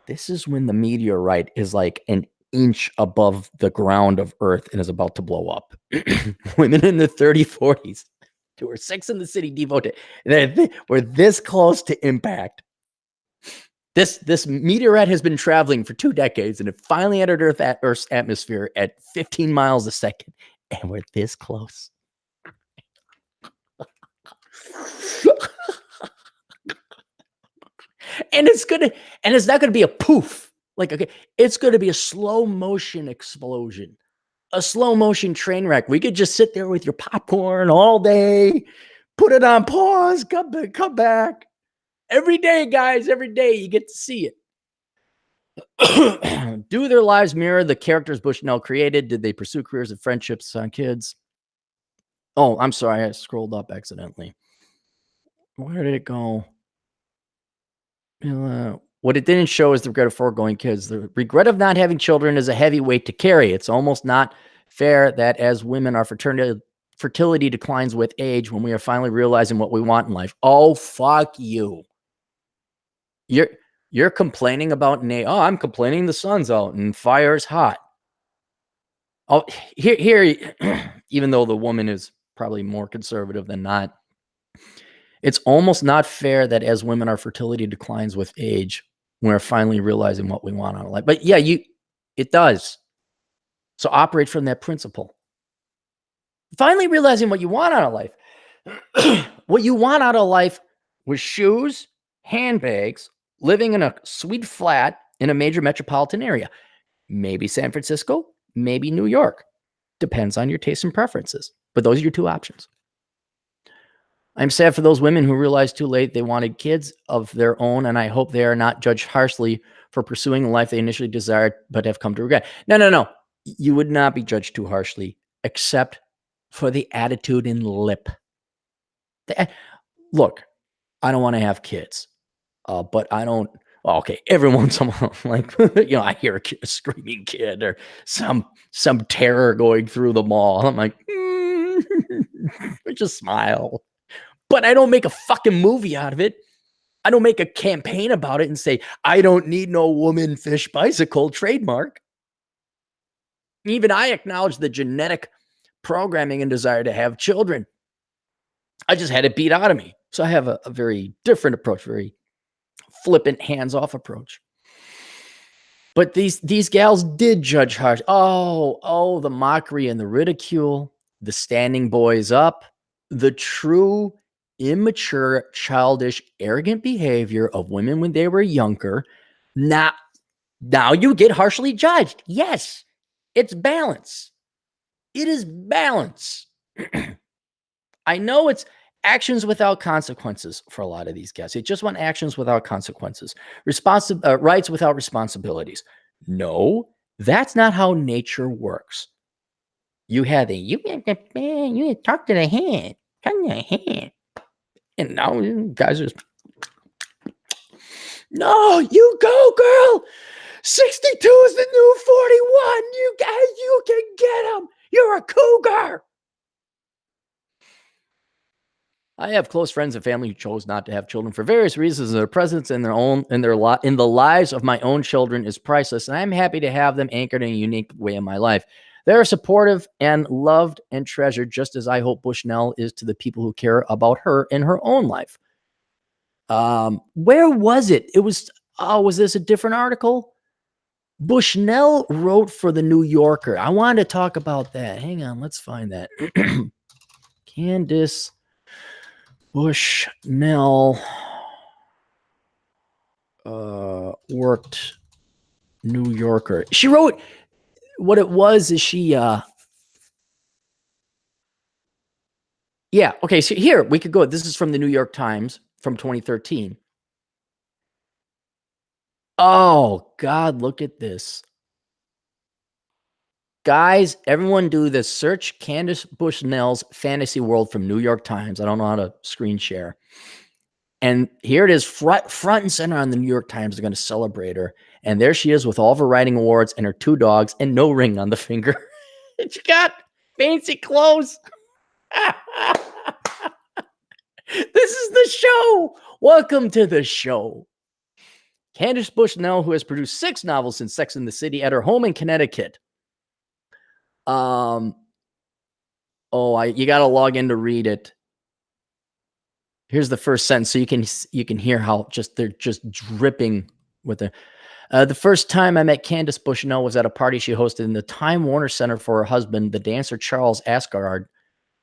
This is when the meteorite is like an inch above the ground of Earth and is about to blow up. Women in the 30s, 40s who are Sex and the City devoted, we're this close to impact. This meteorite has been traveling for 2 decades, and it finally entered Earth's atmosphere at 15 miles a second, and we're this close. And it's not gonna be a poof. Like, okay, it's gonna be a slow motion explosion, a slow motion train wreck. We could just sit there with your popcorn all day, put it on pause, come back. Every day, guys, every day you get to see it. Do their lives mirror the characters Bushnell created? Did they pursue careers and friendships on kids? Oh, I'm sorry, I scrolled up accidentally. Where did it go? What it didn't show is the regret of foregoing kids. The regret of not having children is a heavy weight to carry. It's almost not fair that as women, our fertility declines with age when we are finally realizing what we want in life. Oh, fuck you. You're complaining about I'm complaining the sun's out and fire's hot. Oh, here, even though the woman is probably more conservative than not, it's almost not fair that as women, our fertility declines with age. We're finally realizing what we want out of life. But yeah, it does. So operate from that principle. Finally realizing what you want out of life. What you want out of life was shoes, handbags, living in a sweet flat in a major metropolitan area. Maybe San Francisco, maybe New York. Depends on your tastes and preferences. But those are your 2 options. I'm sad for those women who realized too late they wanted kids of their own, and I hope they are not judged harshly for pursuing a life they initially desired but have come to regret. No. You would not be judged too harshly, except for the attitude and lip. Look, I don't want to have kids, but I don't. Well, okay, every once in a while, like I hear a screaming kid or some terror going through the mall. I'm like, I just smile. But I don't make a fucking movie out of it. I don't make a campaign about it and say, I don't need no woman, fish, bicycle trademark. Even I acknowledge the genetic programming and desire to have children. I just had it beat out of me. So I have a very different approach, very flippant, hands-off approach. But these gals did judge harsh. Oh, the mockery and the ridicule, the standing boys up, the true immature, childish, arrogant behavior of women when they were younger. Now you get harshly judged. Yes, it's balance. It is balance. I know it's actions without consequences for a lot of these guys. They just want actions without consequences. Rights without responsibilities. No, that's not how nature works. You talk to the hand. Talk to the hand. And now guys are no, you go, girl. 62 is the new 41. You guys, you can get them. You're a cougar. I have close friends and family who chose not to have children for various reasons. Their presence in the lives of my own children is priceless, and I'm happy to have them anchored in a unique way in my life. They're supportive and loved and treasured, just as I hope Bushnell is to the people who care about her in her own life. Where was it? It was. Oh, was this a different article? Bushnell wrote for the New Yorker. I wanted to talk about that. Hang on, let's find that. Candace Bushnell worked New Yorker. She wrote what it was is she yeah, okay, so here we could go. This is from the New York Times from 2013. Oh God, look at this. Guys, everyone do this. Search Candace Bushnell's Fantasy World from New York Times. I don't know how to screen share. And here it is, front and center on the New York Times. They're going to celebrate her. And there she is with all of her writing awards and her 2 dogs and no ring on the finger. And she got fancy clothes. This is the show. Welcome to the show. Candace Bushnell, who has produced 6 novels since Sex and the City at her home in Connecticut. You got to log in to read it. Here's the first sentence, so you can hear how they're just dripping with it. The first time I met Candace Bushnell was at a party she hosted in the Time Warner Center for her husband, the dancer Charles Asgard,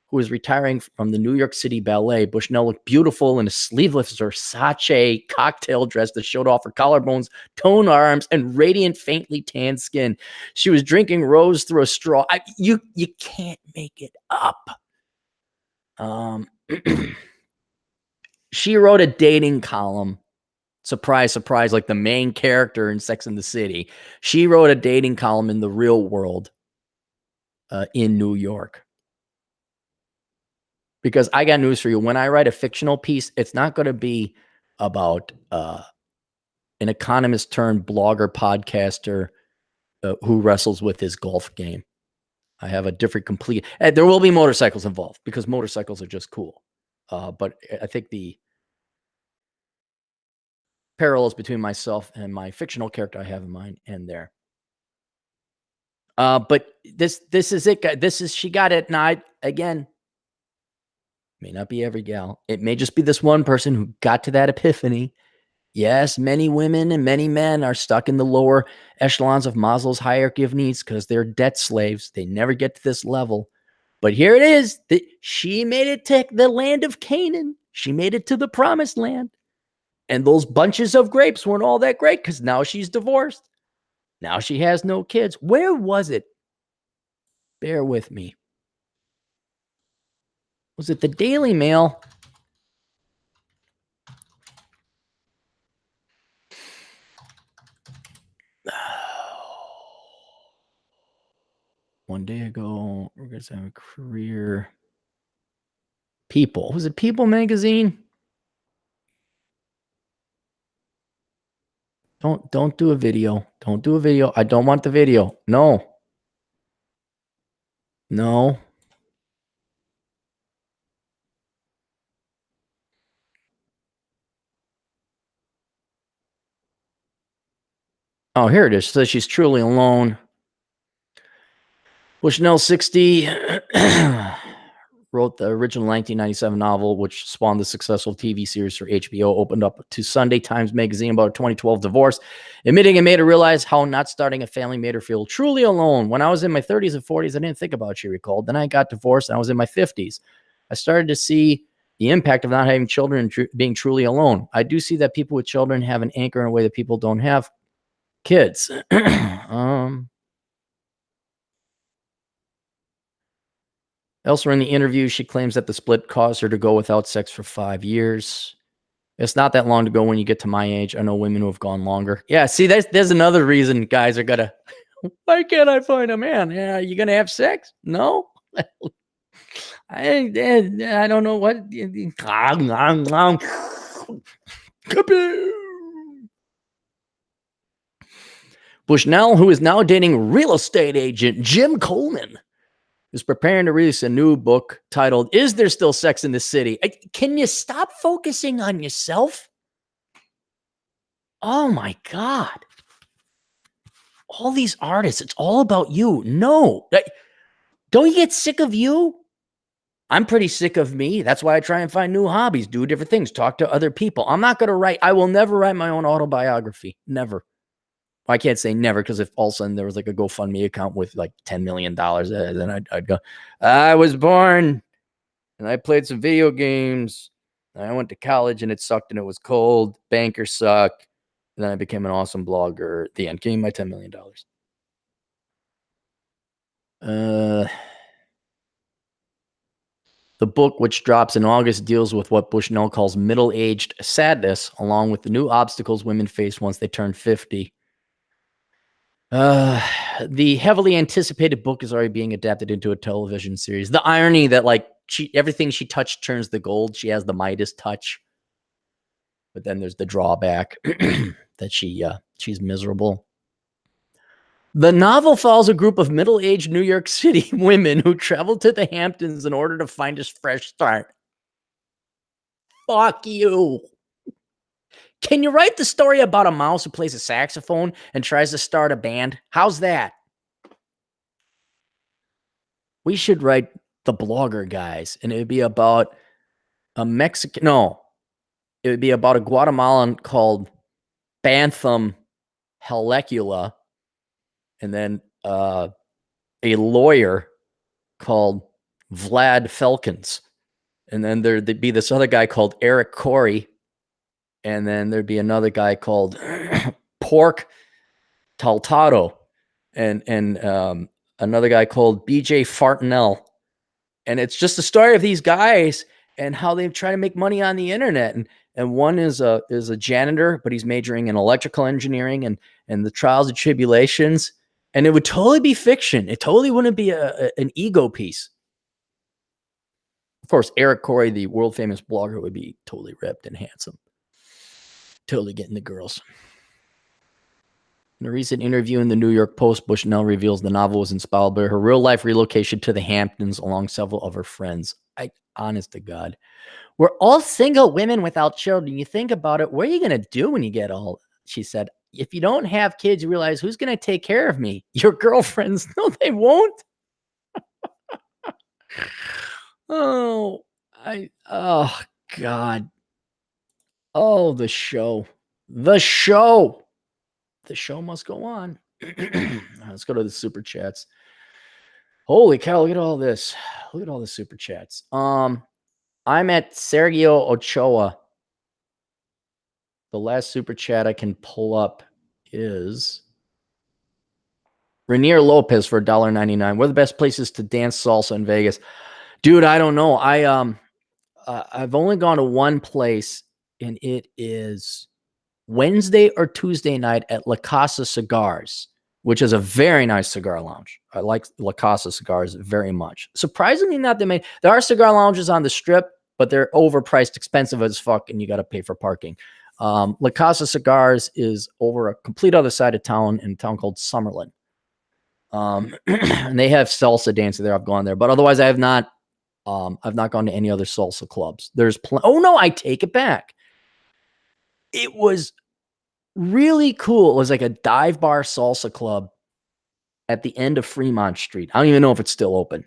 who was retiring from the New York City Ballet. Bushnell looked beautiful in a sleeveless Versace cocktail dress that showed off her collarbones, toned arms, and radiant, faintly tanned skin. She was drinking rose through a straw. You can't make it up. She wrote a dating column. Surprise, surprise, like the main character in Sex and the City. She wrote a dating column in the real world in New York. Because I got news for you. When I write a fictional piece, it's not going to be about an economist turned blogger, podcaster who wrestles with his golf game. I have a different complete. There will be motorcycles involved because motorcycles are just cool. But I think the parallels between myself and my fictional character I have in mind and there. But this is it, guys. She got it. Now, again, may not be every gal. It may just be this one person who got to that epiphany. Yes, many women and many men are stuck in the lower echelons of Maslow's hierarchy of needs because they're debt slaves. They never get to this level. But here it is. She made it to the land of Canaan. She made it to the promised land. And those bunches of grapes weren't all that great because now she's divorced. Now she has no kids. Where was it? Bear with me. Was it the Daily Mail? One day ago, we're going to have a career. People. Was it People magazine? Don't do a video. Don't do a video. I don't want the video. No. No. Oh, here it is. So she's truly alone. Bushnell 60 wrote the original 1997 novel, which spawned the successful TV series for HBO, opened up to Sunday Times Magazine about a 2012 divorce, admitting it made her realize how not starting a family made her feel truly alone. When I was in my 30s and 40s, I didn't think about it, she recalled. Then I got divorced and I was in my 50s. I started to see the impact of not having children and being truly alone. I do see that people with children have an anchor in a way that people don't have kids. Elsewhere in the interview, she claims that the split caused her to go without sex for 5 years. It's not that long to go when you get to my age. I know women who have gone longer. Yeah, see, there's another reason guys are gonna. Why can't I find a man? Yeah, you gonna have sex? No. I don't know what. Bushnell, who is now dating real estate agent Jim Coleman, is preparing to release a new book titled "Is There Still Sex in the City?" Can you stop focusing on yourself? Oh my God. All these artists, it's all about you. No. Don't you get sick of you? I'm pretty sick of me. That's why I try and find new hobbies, do different things, talk to other people. I'm not going to write, I will never write my own autobiography. Never. I can't say never, because if all of a sudden there was like a GoFundMe account with like $10 million, then I'd go, I was born and I played some video games. And I went to college and it sucked and it was cold. Bankers suck. And then I became an awesome blogger. At the end, gave me my $10 million. The book, which drops in August, deals with what Bushnell calls middle-aged sadness, along with the new obstacles women face once they turn 50. The heavily anticipated book is already being adapted into a television series. The irony that like everything she touched turns to gold. She has the Midas touch, but then there's the drawback that she's miserable. The novel follows a group of middle-aged New York City women who travel to the Hamptons in order to find a fresh start. Fuck you. Can you write the story about a mouse who plays a saxophone and tries to start a band? How's that? We should write The Blogger Guys, and it would be about a Mexican. No, it would be about a Guatemalan called Bantham Helecula, and then a lawyer called Vlad Felkins. And then there'd be this other guy called Eric Corey. And then there'd be another guy called Pork Taltado. And another guy called BJ Fartinell. And it's just the story of these guys and how they try to make money on the internet. And one is a janitor, but he's majoring in electrical engineering and the trials and tribulations. And it would totally be fiction. It totally wouldn't be an ego piece. Of course, Eric Corey, the world famous blogger, would be totally ripped and handsome. Totally getting the girls. In a recent interview in the New York Post, Bushnell reveals the novel was inspired by her real life relocation to the Hamptons along several of her friends. Honest to God. We're all single women without children. You think about it, what are you going to do when you get old? She said, if you don't have kids, you realize who's going to take care of me? Your girlfriends. No, they won't. Oh, God. Oh, the show. The show must go on. Let's go to the super chats. Holy cow, look at all this. Look at all the super chats. I'm at Sergio Ochoa. The last super chat I can pull up is Rainier Lopez for $1.99. What are the best places to dance salsa in Vegas? Dude, I don't know. I've only gone to one place, and it is Wednesday or Tuesday night at La Casa Cigars, which is a very nice cigar lounge. I like La Casa Cigars very much. Surprisingly not that many. There are cigar lounges on the strip, but they're overpriced, expensive as fuck, and you got to pay for parking. La Casa Cigars is over a complete other side of town in a town called Summerlin. And they have salsa dancing there. I've gone there, but otherwise I have not. I've not gone to any other salsa clubs. Oh no, I take it back. It was really cool. It was like a dive bar salsa club at the end of Fremont Street. I don't even know if it's still open.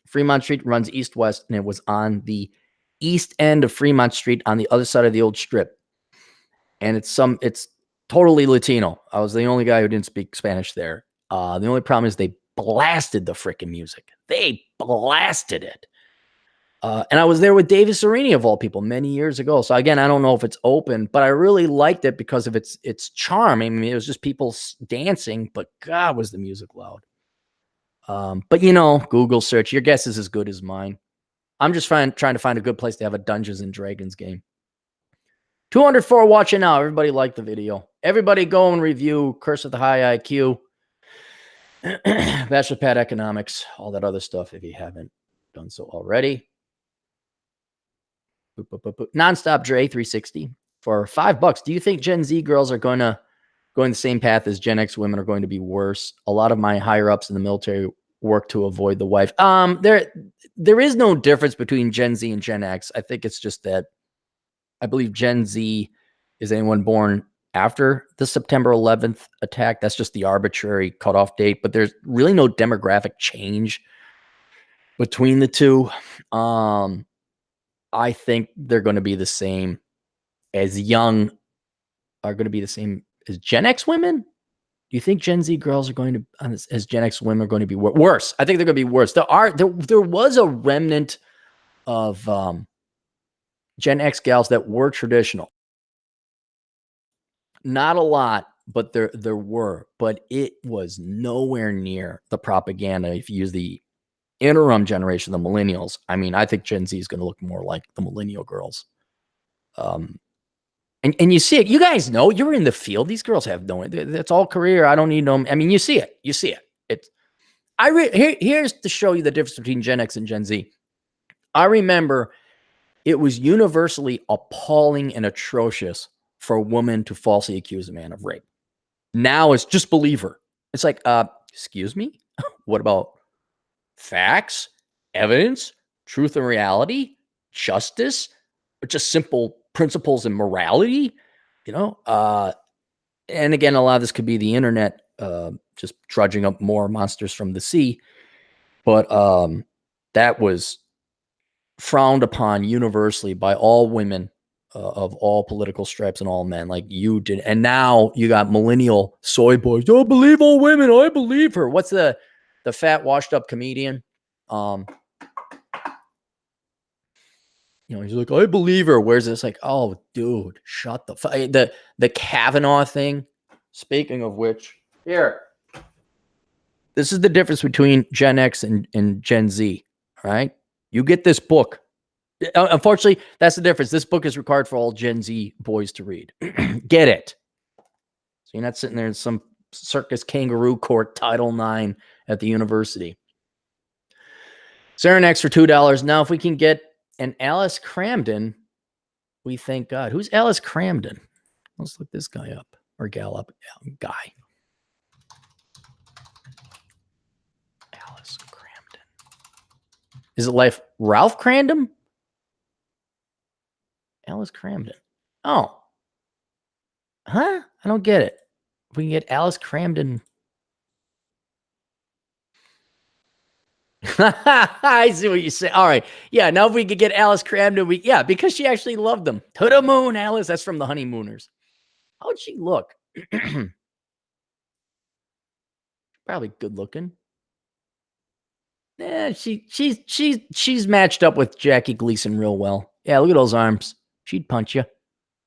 Fremont Street runs east-west, and it was on the east end of Fremont Street on the other side of the old strip. And it's totally Latino. I was the only guy who didn't speak Spanish there. The only problem is they blasted the freaking music. They blasted it. And I was there with David Serini, of all people, many years ago. So again, I don't know if it's open, but I really liked it because of its charm. I mean, it was just people dancing, but God, was the music loud. But Google search, your guess is as good as mine. I'm just trying to find a good place to have a Dungeons and Dragons game. 204 watching now. Everybody liked the video. Everybody go and review Curse of the High IQ, Bachelor Pad Economics, all that other stuff if you haven't done so already. Nonstop Dre 360 for $5. Do you think Gen Z girls are going the same path as Gen X women, are going to be worse? A lot of my higher ups in the military work to avoid the wife. There is no difference between Gen Z and Gen X. I think it's just that I believe Gen Z is anyone born after the September 11th attack. That's just the arbitrary cutoff date, but there's really no demographic change between the two. I think they're going to be the same as young are going to be the same as Gen X women. Do you think Gen Z girls are going to, as Gen X women, are going to be worse? I think they're going to be worse. There was a remnant of Gen X gals that were traditional. Not a lot, but there were. But it was nowhere near the propaganda. If you use the interim generation, the millennials, I mean, I think Gen Z is going to look more like the millennial girls. And you see it. You guys know, you're in the field. These girls have no, that's all career. I don't need them. I mean, you see it. You see it. Here's to show you the difference between Gen X and Gen Z. I remember it was universally appalling and atrocious for a woman to falsely accuse a man of rape. Now it's just believe her. It's like, excuse me? What about facts, evidence, truth and reality, justice, or just simple principles and morality? And again, a lot of this could be the internet just trudging up more monsters from the sea. But that was frowned upon universally by all women of all political stripes and all men, like you did. And now you got millennial soy boys. Don't believe all women. I believe her. What's the fat washed up comedian? He's like, I believe her. Where's this? Like, oh, dude, shut the Kavanaugh thing. Speaking of which, here, this is the difference between Gen X and Gen Z. All right, you get this book. Unfortunately, that's the difference. This book is required for all Gen Z boys to read. Get it. So you're not sitting there in some circus kangaroo court Title IX at the university. Serenex for $2. Now, if we can get an Alice Cramden, we thank God. Who's Alice Cramden? Let's look this guy up. Or gal up. Guy. Alice Cramden. Is it like Ralph Crandom? Alice Cramden. Oh. Huh? I don't get it. If we can get Alice Cramden. I see what you say. All right. Yeah, now if we could get Alice Cramden, because she actually loved them. To the moon, Alice. That's from the Honeymooners. How would she look? Probably good looking. Yeah, she's matched up with Jackie Gleason real well. Yeah, look at those arms. She'd punch you.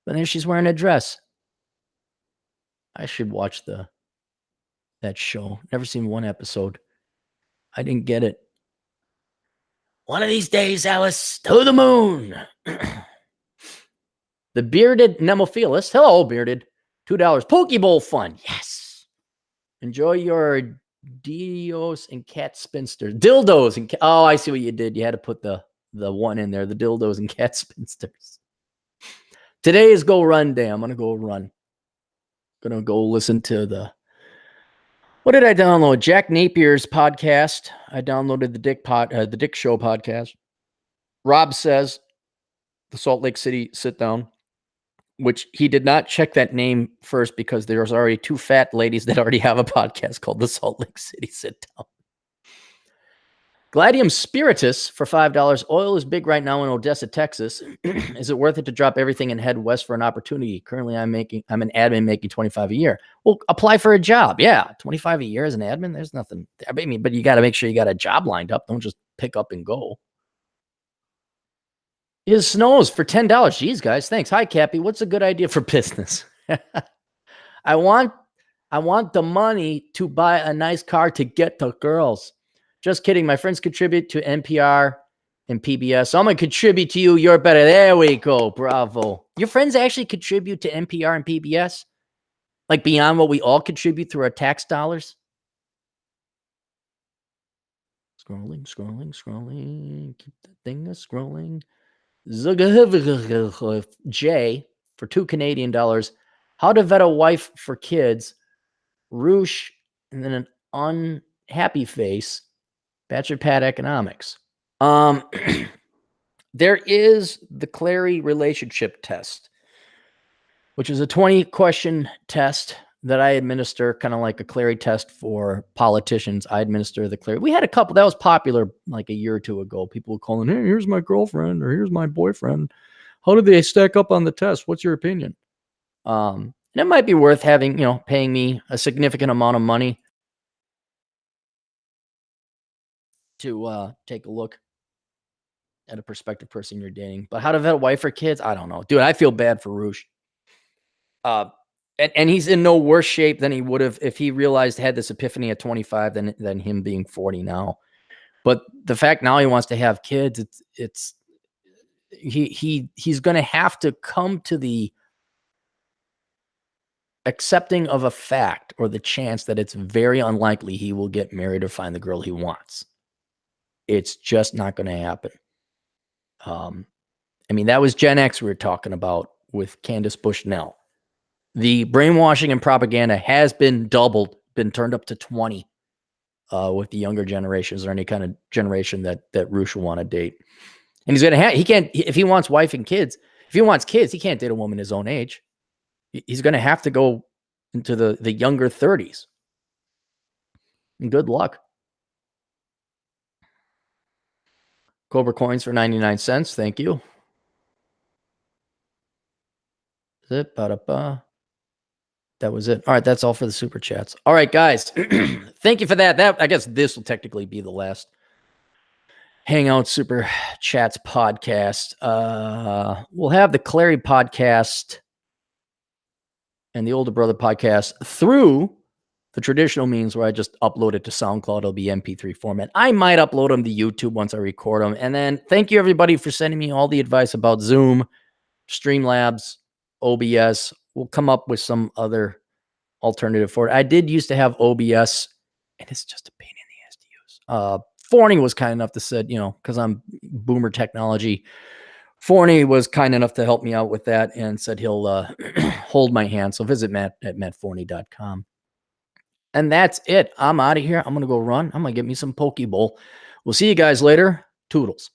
But then she's wearing a dress. I should watch that show. Never seen one episode. I didn't get it. One of these days, Alice, to the moon. The bearded Nemophilus. Hello, bearded. $2. Pokeball fun. Yes. Enjoy your Dios and cat spinsters. Dildos and oh, I see what you did. You had to put the one in there. The dildos and cat spinsters. Today is go run day. I'm gonna go run. Gonna go listen to what did I download? Jack Napier's podcast. I downloaded the Dick Show podcast. Rob Says, the Salt Lake City Sit Down, which he did not check that name first because there's already two fat ladies that already have a podcast called the Salt Lake City Sit Down. Gladium Spiritus for $5. Oil is big right now in Odessa, Texas. Is it worth it to drop everything and head west for an opportunity? Currently, I'm an admin making $25 a year. Well, apply for a job. Yeah, $25 a year as an admin. There's nothing. I mean, but you got to make sure you got a job lined up. Don't just pick up and go. It snows for $10. Jeez, guys, thanks. Hi, Cappy. What's a good idea for business? I want the money to buy a nice car to get the girls. Just kidding. My friends contribute to NPR and PBS. So I'm going to contribute to you. You're better. There we go. Bravo. Your friends actually contribute to NPR and PBS? Like beyond what we all contribute through our tax dollars? Scrolling. Keep the thing scrolling. J for $2 Canadian. How to vet a wife for kids. Roosh, and then an unhappy face. Bachelor Pad Economics. There is the Clary relationship test, which is a 20-question test that I administer, kind of like a Clary test for politicians. I administer the Clary. We had a couple that was popular like a year or two ago. People were calling, hey, here's my girlfriend or here's my boyfriend. How did they stack up on the test? What's your opinion? And it might be worth having, paying me a significant amount of money to take a look at a prospective person you're dating. But how to vet a wife or kids? I don't know. Dude, I feel bad for Roosh. And he's in no worse shape than he would have if he realized had this epiphany at 25 than him being 40 now. But the fact now he wants to have kids, he's going to have to come to the accepting of a fact or the chance that it's very unlikely he will get married or find the girl he wants. It's just not going to happen. I mean, that was Gen X we were talking about with Candace Bushnell. The brainwashing and propaganda has been doubled, been turned up to 20 with the younger generations or any kind of generation that Roosh will want to date. And he's going to have, he can't, if he wants wife and kids, if he wants kids, he can't date a woman his own age. He's going to have to go into the younger 30s. And good luck. Cobra coins for 99 cents. Thank you. That was it. All right, that's all for the super chats. All right, guys. Thank you for that. I guess this will technically be the last Hangout Super Chats podcast. We'll have the Clary podcast and the Older Brother podcast through the traditional means where I just upload it to SoundCloud. It'll be MP3 format. I might upload them to YouTube once I record them. And then thank you, everybody, for sending me all the advice about Zoom, Streamlabs, OBS. We'll come up with some other alternative for it. I did used to have OBS, and it's just a pain in the ass to use. Forney was kind enough to said, because I'm boomer technology, Forney was kind enough to help me out with that and said he'll hold my hand. So visit Matt at mattforney.com. And that's it. I'm out of here. I'm going to go run. I'm going to get me some Poke Bowl. We'll see you guys later. Toodles.